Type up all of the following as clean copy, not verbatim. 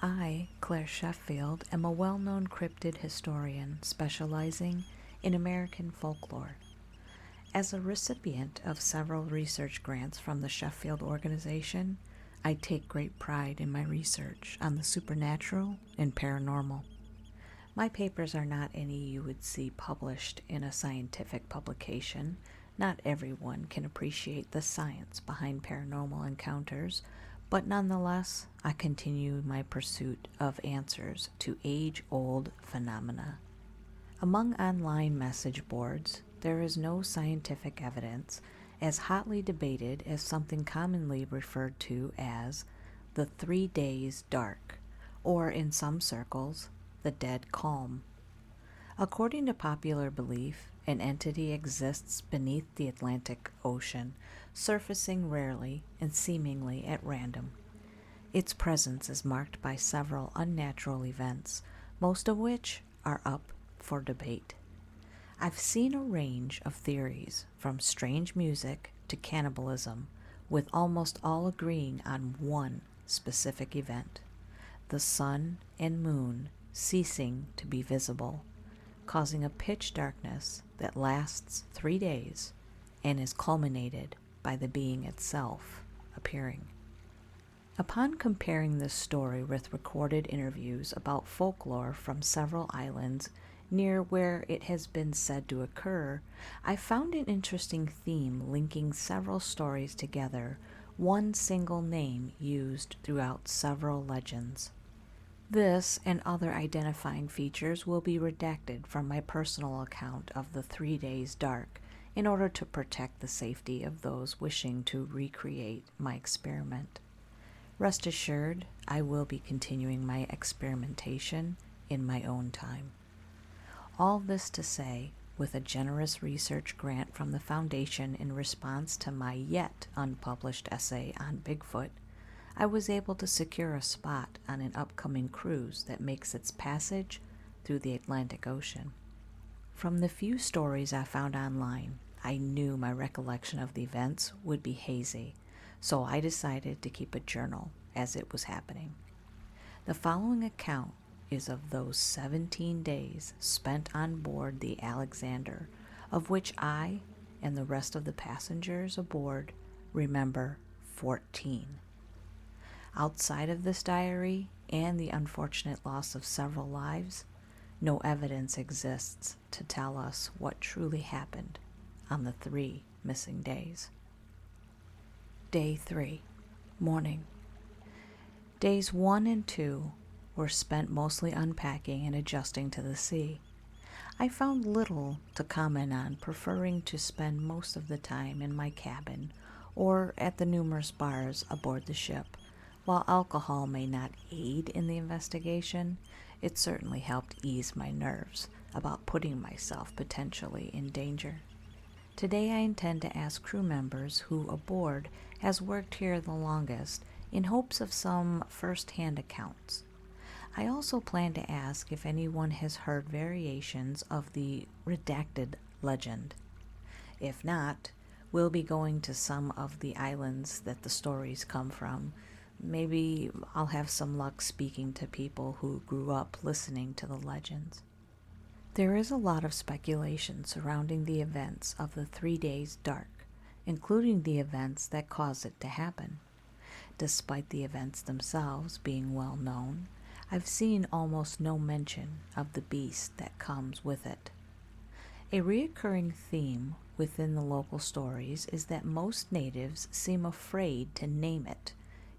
I, Claire Sheffield, am a well-known cryptid historian specializing in American folklore. As a recipient of several research grants from the Sheffield organization, I take great pride in my research on the supernatural and paranormal. My papers are not any you would see published in a scientific publication. Not everyone can appreciate the science behind paranormal encounters, but nonetheless, I continue my pursuit of answers to age-old phenomena. Among online message boards, there is no scientific evidence as hotly debated as something commonly referred to as the 3 days dark, or in some circles, the dead calm. According to popular belief, an entity exists beneath the Atlantic Ocean, surfacing rarely and seemingly at random. Its presence is marked by several unnatural events, most of which are up for debate. I've seen a range of theories, from strange music to cannibalism, with almost all agreeing on one specific event: the sun and moon ceasing to be visible, causing a pitch darkness that lasts 3 days and is culminated by the being itself appearing. Upon comparing this story with recorded interviews about folklore from several islands near where it has been said to occur, I found an interesting theme linking several stories together, one single name used throughout several legends. This and other identifying features will be redacted from my personal account of the 3 days dark in order to protect the safety of those wishing to recreate my experiment. Rest assured, I will be continuing my experimentation in my own time. All this to say, with a generous research grant from the Foundation in response to my yet unpublished essay on Bigfoot, I was able to secure a spot on an upcoming cruise that makes its passage through the Atlantic Ocean. From the few stories I found online, I knew my recollection of the events would be hazy, so I decided to keep a journal as it was happening. The following account is of those 17 days spent on board the Alexander, of which I and the rest of the passengers aboard remember 14. Outside of this diary and the unfortunate loss of several lives, no evidence exists to tell us what truly happened on the 3 missing days. Day 3, morning. Days 1 and 2 were spent mostly unpacking and adjusting to the sea. I found little to comment on, preferring to spend most of the time in my cabin or at the numerous bars aboard the ship. While alcohol may not aid in the investigation, it certainly helped ease my nerves about putting myself potentially in danger. Today I intend to ask crew members who aboard has worked here the longest in hopes of some first-hand accounts. I also plan to ask if anyone has heard variations of the redacted legend. If not, we'll be going to some of the islands that the stories come from. Maybe I'll have some luck speaking to people who grew up listening to the legends. There is a lot of speculation surrounding the events of the 3 days dark, including the events that caused it to happen. Despite the events themselves being well known, I've seen almost no mention of the beast that comes with it. A recurring theme within the local stories is that most natives seem afraid to name it,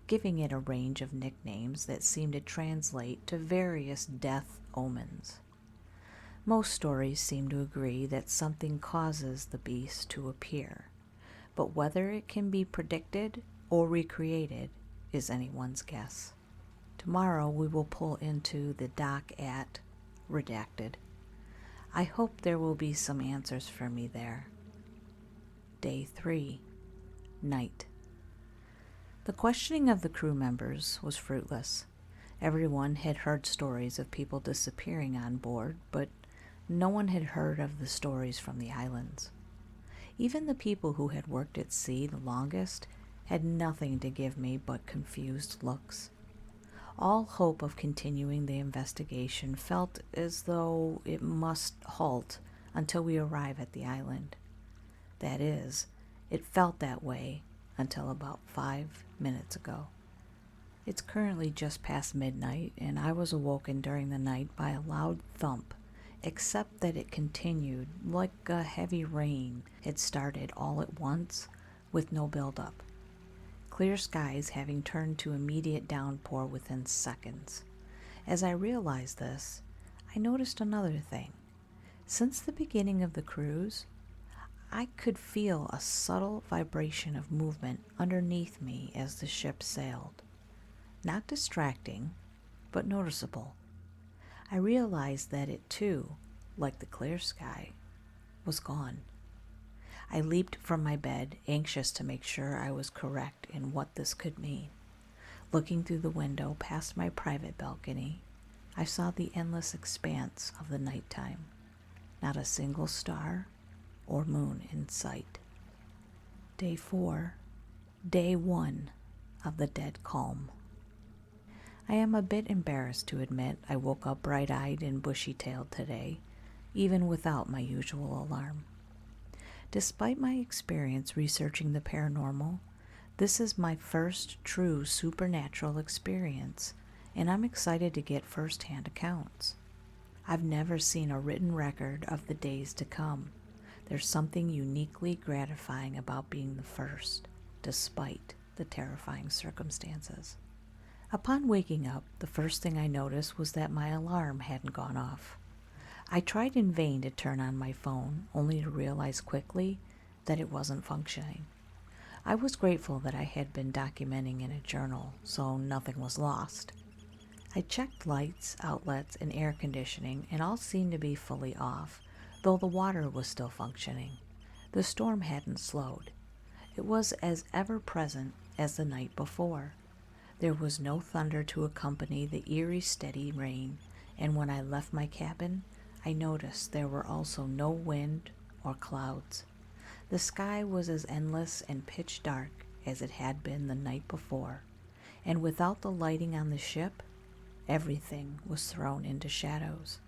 giving it a range of nicknames that seem to translate to various death omens. Most stories seem to agree that something causes the beast to appear, but whether it can be predicted or recreated is anyone's guess. Tomorrow we will pull into the dock at Redacted. I hope there will be some answers for me there. Day 3, night. The questioning of the crew members was fruitless. Everyone had heard stories of people disappearing on board, but no one had heard of the stories from the islands. Even the people who had worked at sea the longest had nothing to give me but confused looks. All hope of continuing the investigation felt as though it must halt until we arrive at the island. That is, it felt that way until about 5 minutes ago. It's currently just past midnight, and I was awoken during the night by a loud thump, except that it continued like a heavy rain had started all at once with no build-up. Clear skies having turned to immediate downpour within seconds. As I realized this, I noticed another thing. Since the beginning of the cruise, I could feel a subtle vibration of movement underneath me as the ship sailed. Not distracting, but noticeable. I realized that it too, like the clear sky, was gone. I leaped from my bed, anxious to make sure I was correct in what this could mean. Looking through the window past my private balcony, I saw the endless expanse of the nighttime. Not a single star or moon in sight. Day 4, day 1 of the dead calm. I am a bit embarrassed to admit I woke up bright-eyed and bushy-tailed today, even without my usual alarm. Despite my experience researching the paranormal, this is my first true supernatural experience, and I'm excited to get first-hand accounts. I've never seen a written record of the days to come. There's something uniquely gratifying about being the first, despite the terrifying circumstances. Upon waking up, the first thing I noticed was that my alarm hadn't gone off. I tried in vain to turn on my phone, only to realize quickly that it wasn't functioning. I was grateful that I had been documenting in a journal, so nothing was lost. I checked lights, outlets, and air conditioning, and all seemed to be fully off, though the water was still functioning. The storm hadn't slowed. It was as ever-present as the night before. There was no thunder to accompany the eerie steady rain, and when I left my cabin, I noticed there were also no wind or clouds. The sky was as endless and pitch dark as it had been the night before, and without the lighting on the ship, everything was thrown into shadows.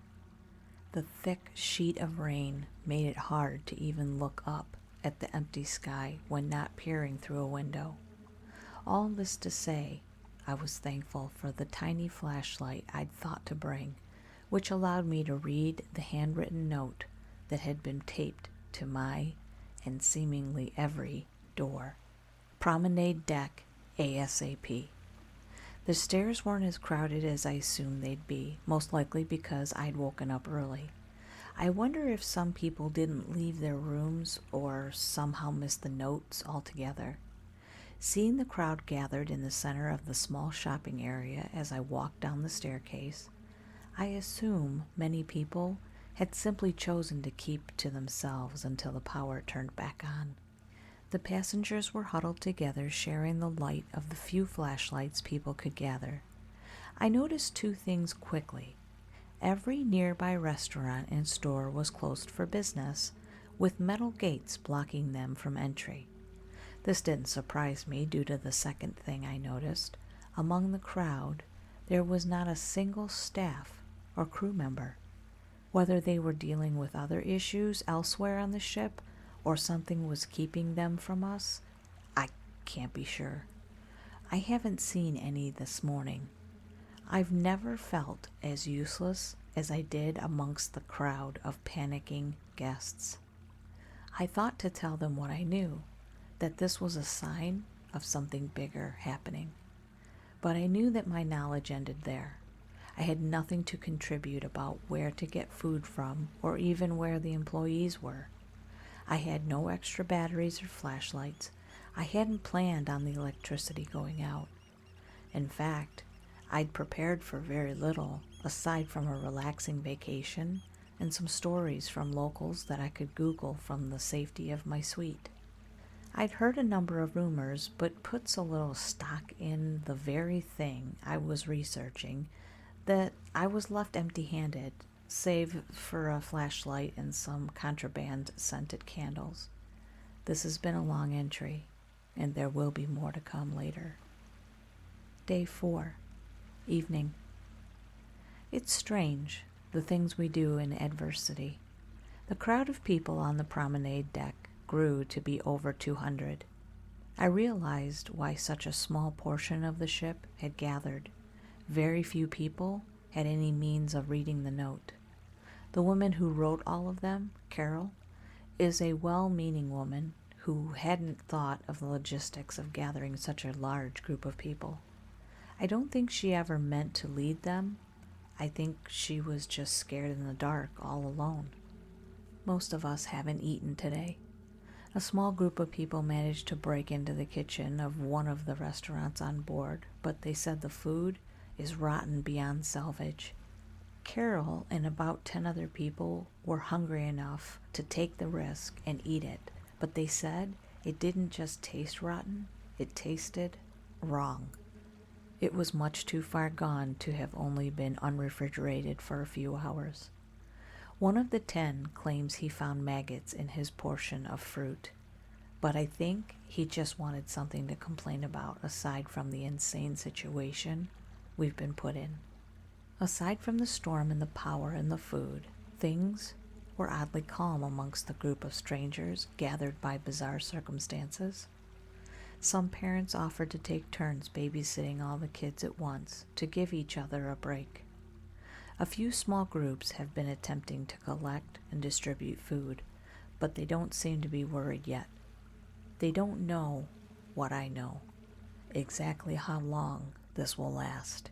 The thick sheet of rain made it hard to even look up at the empty sky when not peering through a window. All this to say, I was thankful for the tiny flashlight I'd thought to bring, which allowed me to read the handwritten note that had been taped to my and seemingly every door. Promenade deck ASAP. The stairs weren't as crowded as I assumed they'd be, most likely because I'd woken up early. I wonder if some people didn't leave their rooms or somehow missed the notes altogether. Seeing the crowd gathered in the center of the small shopping area as I walked down the staircase, I assume many people had simply chosen to keep to themselves until the power turned back on. The passengers were huddled together, sharing the light of the few flashlights people could gather. I noticed two things quickly. Every nearby restaurant and store was closed for business, with metal gates blocking them from entry. This didn't surprise me due to the second thing I noticed. Among the crowd, there was not a single staff or crew member. Whether they were dealing with other issues elsewhere on the ship or something was keeping them from us, I can't be sure. I haven't seen any this morning. I've never felt as useless as I did amongst the crowd of panicking guests. I thought to tell them what I knew, that this was a sign of something bigger happening. But I knew that my knowledge ended there. I had nothing to contribute about where to get food from or even where the employees were. I had no extra batteries or flashlights. I hadn't planned on the electricity going out. In fact, I'd prepared for very little, aside from a relaxing vacation and some stories from locals that I could Google from the safety of my suite. I'd heard a number of rumors, but put so little stock in the very thing I was researching that I was left empty-handed, save for a flashlight and some contraband scented candles. This has been a long entry, and there will be more to come later. Day 4. Evening. It's strange, the things we do in adversity. The crowd of people on the promenade deck grew to be over 200. I realized why such a small portion of the ship had gathered. Very few people had any means of reading the note. The woman who wrote all of them, Carol, is a well-meaning woman who hadn't thought of the logistics of gathering such a large group of people. I don't think she ever meant to lead them. I think she was just scared in the dark all alone. Most of us haven't eaten today. A small group of people managed to break into the kitchen of one of the restaurants on board, but they said the food is rotten beyond salvage. Carol and about 10 other people were hungry enough to take the risk and eat it, but they said it didn't just taste rotten, it tasted wrong. It was much too far gone to have only been unrefrigerated for a few hours. One of the 10 claims he found maggots in his portion of fruit, but I think he just wanted something to complain about aside from the insane situation we've been put in. Aside from the storm and the power and the food, things were oddly calm amongst the group of strangers gathered by bizarre circumstances. Some parents offered to take turns babysitting all the kids at once to give each other a break. A few small groups have been attempting to collect and distribute food, but they don't seem to be worried yet. They don't know what I know, exactly how long this will last.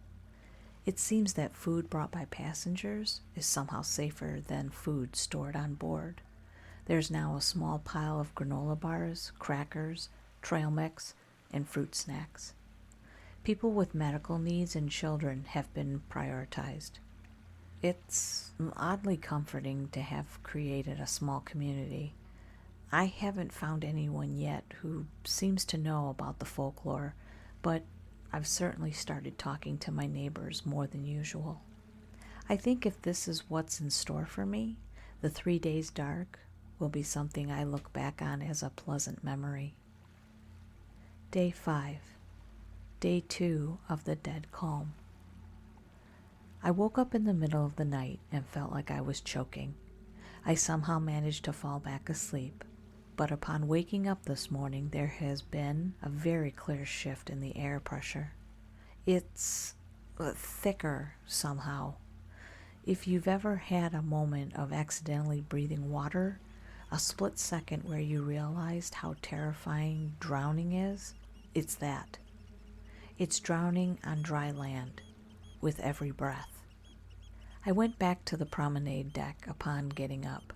It seems that food brought by passengers is somehow safer than food stored on board. There's now a small pile of granola bars, crackers, trail mix, and fruit snacks. People with medical needs and children have been prioritized. It's oddly comforting to have created a small community. I haven't found anyone yet who seems to know about the folklore, but I've certainly started talking to my neighbors more than usual. I think if this is what's in store for me, the 3 days dark will be something I look back on as a pleasant memory. Day 5. Day 2 of the dead calm. I woke up in the middle of the night and felt like I was choking. I somehow managed to fall back asleep, but upon waking up this morning there has been a very clear shift in the air pressure. It's thicker somehow. If you've ever had a moment of accidentally breathing water, a split second where you realized how terrifying drowning is, it's that. It's drowning on dry land with every breath. I went back to the promenade deck upon getting up.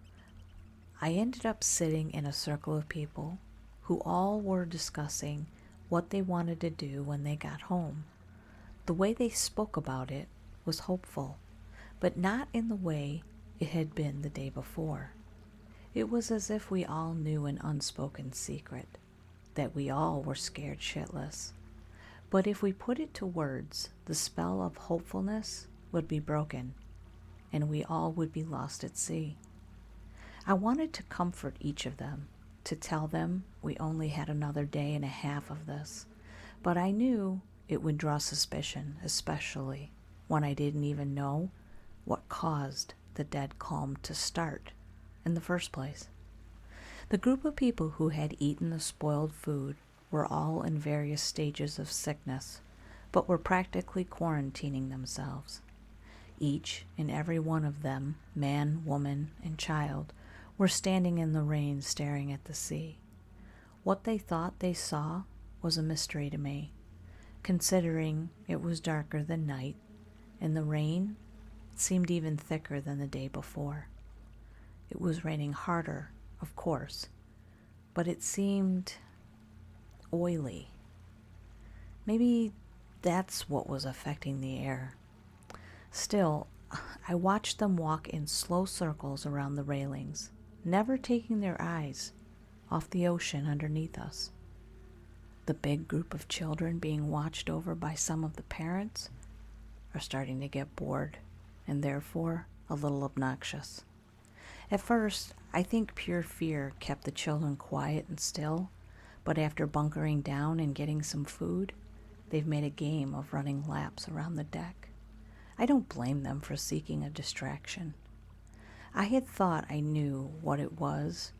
I ended up sitting in a circle of people who all were discussing what they wanted to do when they got home. The way they spoke about it was hopeful, but not in the way it had been the day before. It was as if we all knew an unspoken secret, that we all were scared shitless. But if we put it to words, the spell of hopefulness would be broken, and we all would be lost at sea. I wanted to comfort each of them, to tell them we only had another day and a half of this, but I knew it would draw suspicion, especially when I didn't even know what caused the dead calm to start in the first place. The group of people who had eaten the spoiled food were all in various stages of sickness, but were practically quarantining themselves. Each and every one of them, man, woman, and child, were standing in the rain staring at the sea. What they thought they saw was a mystery to me, considering it was darker than night, and the rain seemed even thicker than the day before. It was raining harder, of course, but it seemed oily. Maybe that's what was affecting the air. Still, I watched them walk in slow circles around the railings, never taking their eyes off the ocean underneath us. The big group of children being watched over by some of the parents are starting to get bored and therefore a little obnoxious. At first, I think pure fear kept the children quiet and still, but after bunkering down and getting some food, They've made a game of running laps around the deck. I don't blame them for seeking a distraction. I had thought I knew what it was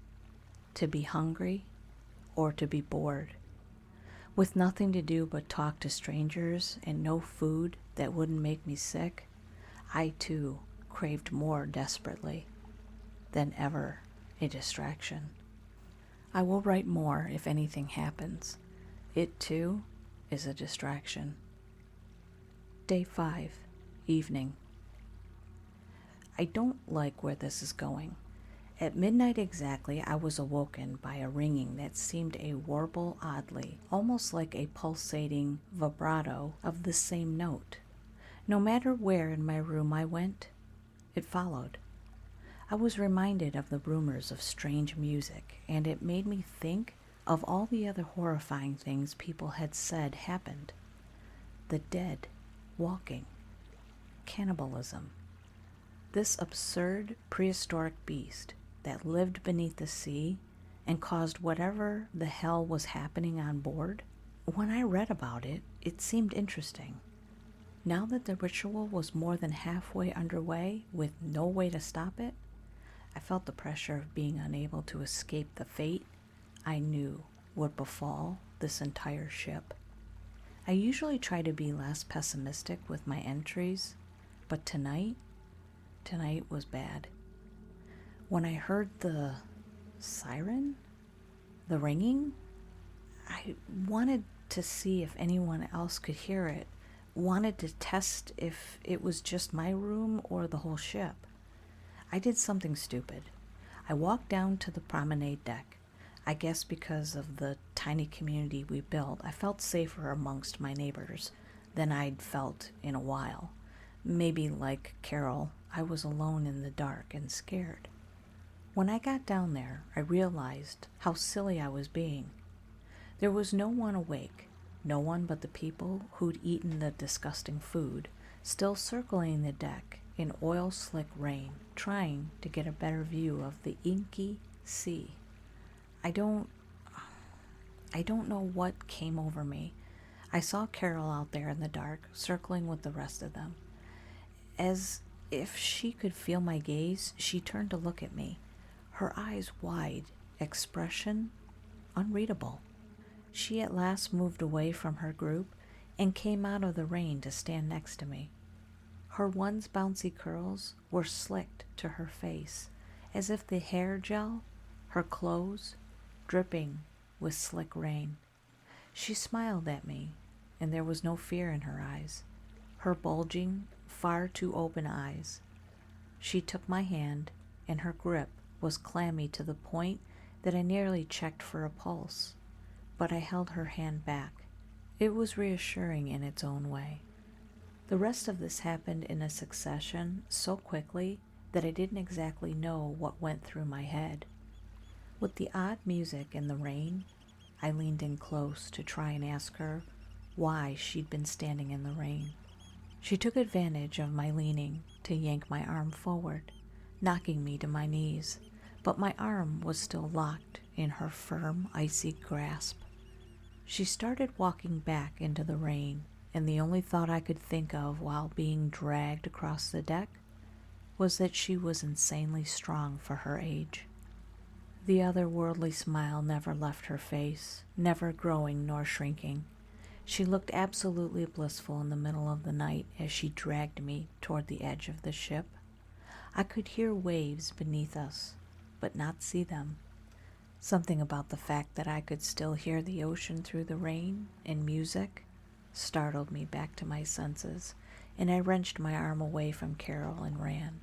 to be hungry or to be bored. With nothing to do but talk to strangers and no food that wouldn't make me sick, I too craved more desperately than ever a distraction. I will write more if anything happens. It too is a distraction. Day 5, evening. I don't like where this is going. At midnight exactly, I was awoken by a ringing that seemed a warble oddly, almost like a pulsating vibrato of the same note. No matter where in my room I went, it followed. I was reminded of the rumors of strange music, and it made me think of all the other horrifying things people had said happened. The dead walking, cannibalism, this absurd prehistoric beast that lived beneath the sea and caused whatever the hell was happening on board. When I read about it, it seemed interesting. Now that the ritual was more than halfway underway with no way to stop it, I felt the pressure of being unable to escape the fate I knew would befall this entire ship. I usually try to be less pessimistic with my entries, but tonight was bad. When I heard the siren, the ringing, I wanted to see if anyone else could hear it, wanted to test if it was just my room or the whole ship. I did something stupid. I walked down to the promenade deck. I guess because of the tiny community we built, I felt safer amongst my neighbors than I'd felt in a while. Maybe like Carol, I was alone in the dark and scared. When I got down there, I realized how silly I was being. There was no one awake, no one but the people who'd eaten the disgusting food, still circling the deck in oil-slick rain, trying to get a better view of the inky sea. I don't know what came over me. I saw Carol out there in the dark, circling with the rest of them. As if she could feel my gaze, she turned to look at me, her eyes wide, expression unreadable. She at last moved away from her group and came out of the rain to stand next to me. Her once bouncy curls were slicked to her face, as if the hair gel, her clothes, dripping with slick rain. She smiled at me, and there was no fear in her eyes, her bulging, far too open eyes. She took my hand, and her grip was clammy to the point that I nearly checked for a pulse, but I held her hand back. It was reassuring in its own way. The rest of this happened in a succession so quickly that I didn't exactly know what went through my head. With the odd music and the rain, I leaned in close to try and ask her why she'd been standing in the rain. She took advantage of my leaning to yank my arm forward, knocking me to my knees, but my arm was still locked in her firm, icy grasp. She started walking back into the rain, and the only thought I could think of while being dragged across the deck was that she was insanely strong for her age. The otherworldly smile never left her face, never growing nor shrinking. She looked absolutely blissful in the middle of the night as she dragged me toward the edge of the ship. I could hear waves beneath us, but not see them. Something about the fact that I could still hear the ocean through the rain and music startled me back to my senses, and I wrenched my arm away from Carol and ran.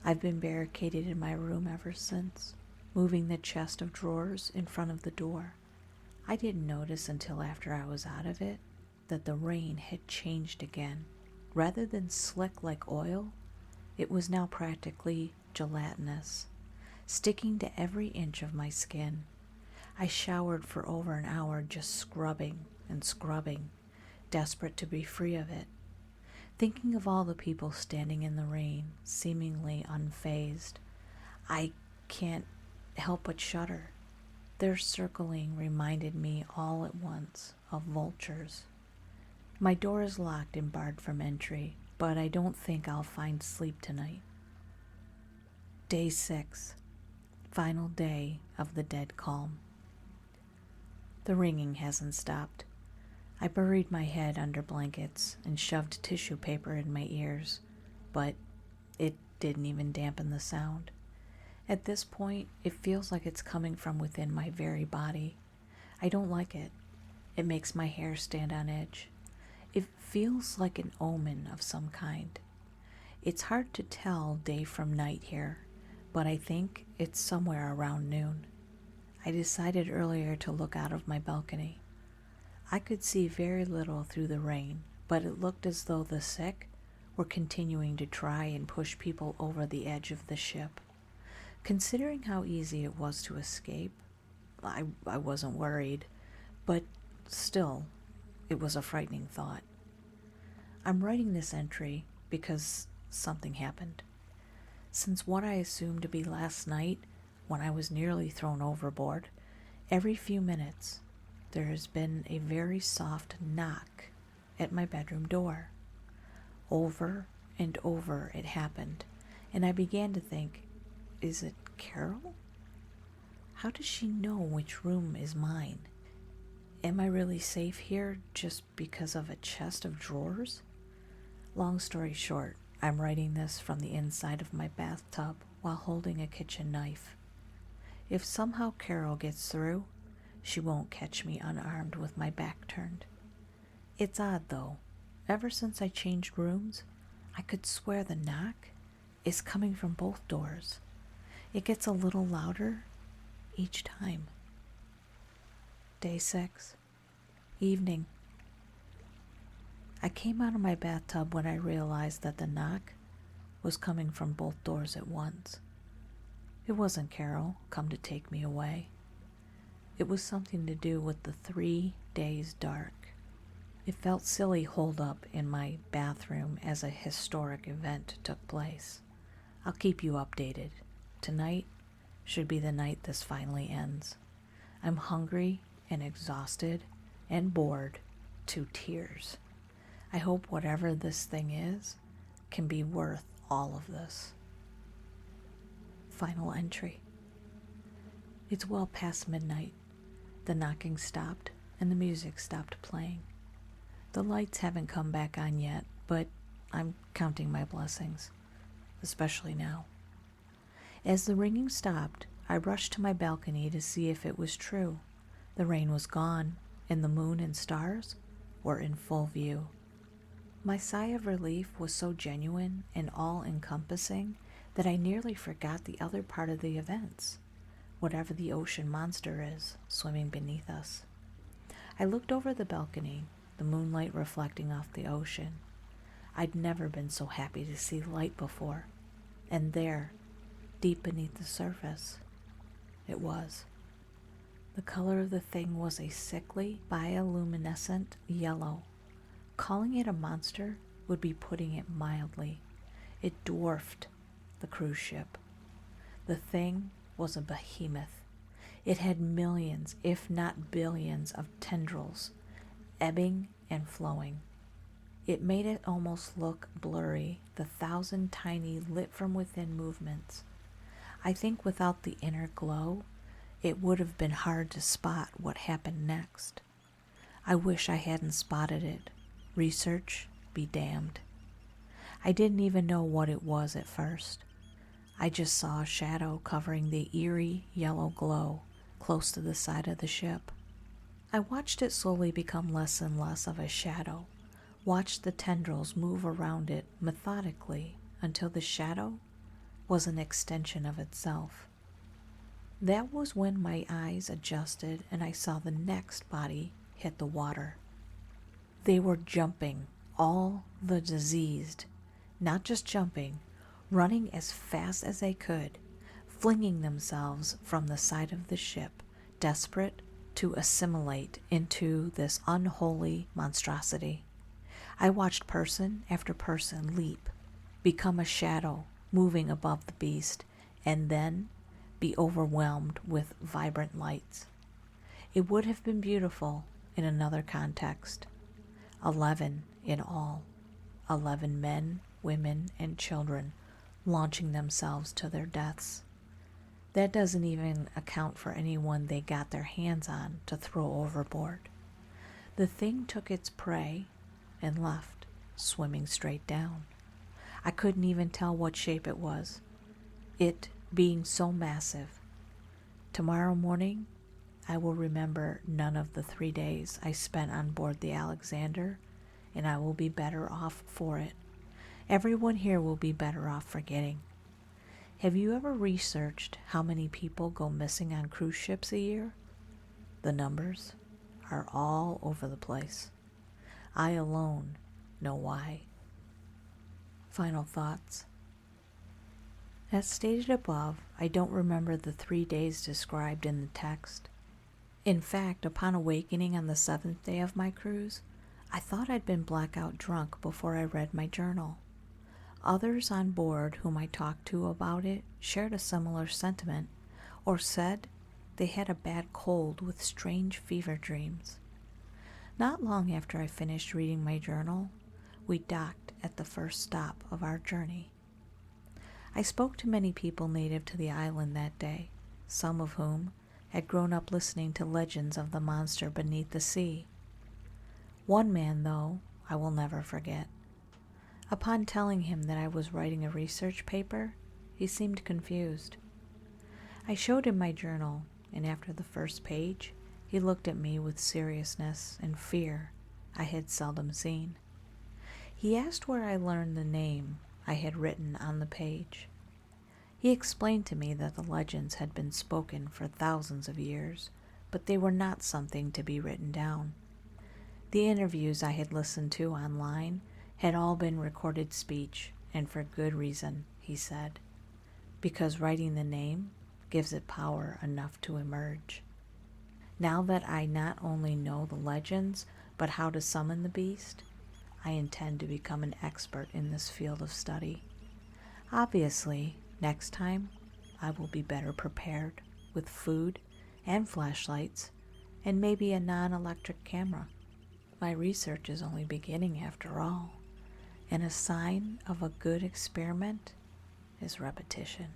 I've been barricaded in my room ever since, moving the chest of drawers in front of the door. I didn't notice until after I was out of it that the rain had changed again. Rather than slick like oil, it was now practically gelatinous, sticking to every inch of my skin. I showered for over an hour just scrubbing and scrubbing, desperate to be free of it, thinking of all the people standing in the rain, seemingly unfazed. I can't help but shudder. Their circling reminded me all at once of vultures. My door is locked and barred from entry, but I don't think I'll find sleep tonight. Day 6. Final day of the dead calm. The ringing hasn't stopped. I buried my head under blankets and shoved tissue paper in my ears, but it didn't even dampen the sound. At this point, it feels like it's coming from within my very body. I don't like it. It makes my hair stand on edge. It feels like an omen of some kind. It's hard to tell day from night here, but I think it's somewhere around noon. I decided earlier to look out of my balcony. I could see very little through the rain, but it looked as though the sick were continuing to try and push people over the edge of the ship. Considering how easy it was to escape, I wasn't worried, but still, it was a frightening thought. I'm writing this entry because something happened. Since what I assumed to be last night, when I was nearly thrown overboard, every few minutes there has been a very soft knock at my bedroom door. Over and over it happened, and I began to think, is it Carol? How does she know which room is mine? Am I really safe here just because of a chest of drawers? Long story short, I'm writing this from the inside of my bathtub while holding a kitchen knife. If somehow Carol gets through, she won't catch me unarmed with my back turned. It's odd though. Ever since I changed rooms, I could swear the knock is coming from both doors. It gets a little louder each time. Day 6. Evening. I came out of my bathtub when I realized that the knock was coming from both doors at once. It wasn't Carol come to take me away. It was something to do with the 3 days dark. It felt silly holed up in my bathroom as a historic event took place. I'll keep you updated. Tonight should be the night this finally ends. I'm hungry and exhausted and bored to tears. I hope whatever this thing is can be worth all of this. Final entry. It's well past midnight. The knocking stopped and the music stopped playing. The lights haven't come back on yet, but I'm counting my blessings, especially now. As the ringing stopped, I rushed to my balcony to see if it was true. The rain was gone, and the moon and stars were in full view. My sigh of relief was so genuine and all-encompassing that I nearly forgot the other part of the events, whatever the ocean monster is swimming beneath us. I looked over the balcony, the moonlight reflecting off the ocean. I'd never been so happy to see light before, and there, deep beneath the surface, it was. The color of the thing was a sickly, bioluminescent yellow. Calling it a monster would be putting it mildly. It dwarfed the cruise ship. The thing was a behemoth. It had millions, if not billions, of tendrils, ebbing and flowing. It made it almost look blurry, the 1,000 tiny lit-from-within movements. I think without the inner glow, it would have been hard to spot what happened next. I wish I hadn't spotted it. Research be damned. I didn't even know what it was at first. I just saw a shadow covering the eerie yellow glow close to the side of the ship. I watched it slowly become less and less of a shadow, watched the tendrils move around it methodically until the shadow was an extension of itself. That was when my eyes adjusted and I saw the next body hit the water. They were jumping, all the diseased, not just jumping, running as fast as they could, flinging themselves from the side of the ship, desperate to assimilate into this unholy monstrosity. I watched person after person leap, become a shadow moving above the beast, and then be overwhelmed with vibrant lights. It would have been beautiful in another context. 11 in all. 11 men, women, and children launching themselves to their deaths. That doesn't even account for anyone they got their hands on to throw overboard. The thing took its prey and left, swimming straight down. I couldn't even tell what shape it was, it being so massive. Tomorrow morning, I will remember none of the 3 days I spent on board the Alexander, and I will be better off for it. Everyone here will be better off forgetting. Have you ever researched how many people go missing on cruise ships a year? The numbers are all over the place. I alone know why. Final thoughts. As stated above, I don't remember the 3 days described in the text. In fact, upon awakening on the 7th day of my cruise, I thought I'd been blackout drunk before I read my journal. Others on board whom I talked to about it shared a similar sentiment, or said they had a bad cold with strange fever dreams. Not long after I finished reading my journal, we docked at the first stop of our journey. I spoke to many people native to the island that day, some of whom had grown up listening to legends of the monster beneath the sea. One man, though, I will never forget. Upon telling him that I was writing a research paper, he seemed confused. I showed him my journal, and after the first page, he looked at me with seriousness and fear I had seldom seen. He asked where I learned the name I had written on the page. He explained to me that the legends had been spoken for thousands of years, but they were not something to be written down. The interviews I had listened to online had all been recorded speech, and for good reason, he said, because writing the name gives it power enough to emerge. Now that I not only know the legends, but how to summon the beast, I intend to become an expert in this field of study. Obviously, next time, I will be better prepared with food and flashlights and maybe a non-electric camera. My research is only beginning after all, and a sign of a good experiment is repetition.